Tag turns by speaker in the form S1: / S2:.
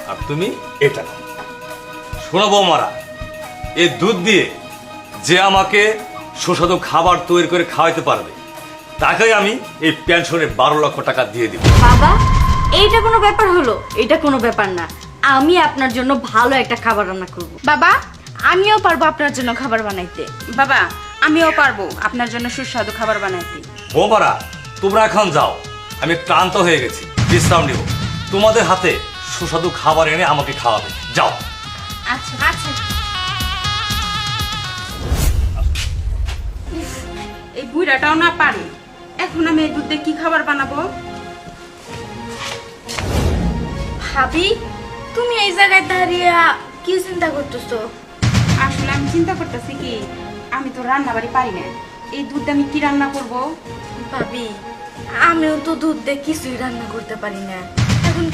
S1: আর তুমি এটা নাও। শোনো বৌমারা, এই দুধ দিয়ে যে আমাকে সুস্বাদু খাবার তৈরি করে খাওয়াইতে পারবে তাকেই আমি এই পেনশনে 12 লক্ষ টাকা দিয়ে দিব।
S2: বাবা, এইটা কোনো ব্যাপার হলো? এটা কোনো ব্যাপার না, আমি আপনার জন্য ভালো একটা খাবার রান্না করব।
S3: বাবা, আমিও পারবো আপনার জন্য খাবার বানাইতে।
S4: বাবা, আমিও পারবো আপনার জন্য সুস্বাদু খাবার বানাইতে।
S1: বৌমারা, তোমরা এখন যাও, আমি ক্লান্ত হয়ে গেছি, বিশ্রাম নিব। তোমাদের হাতে সুস্বাদু খাবার এনে আমাকে খাওয়াবে, যাও।
S4: আচ্ছা
S3: আচ্ছা।
S4: এই বুড়াটাও না পারে, এখন আমি এই দুধ দিয়ে কি খাবার বানাবো?
S3: ভাবি, তুমি এই জায়গায় দাঁড়িয়ে কি চিন্তা করতেছো?
S4: আসলে আমি চিন্তা করতেছি কি, আমি তো রান্না বাড়ি পারি না, এই দুধ দিয়ে আমি কি রান্না করব?
S3: ভাবি, আমিও তো দুধ দিয়ে কিছুই রান্না করতে পারি না, এখন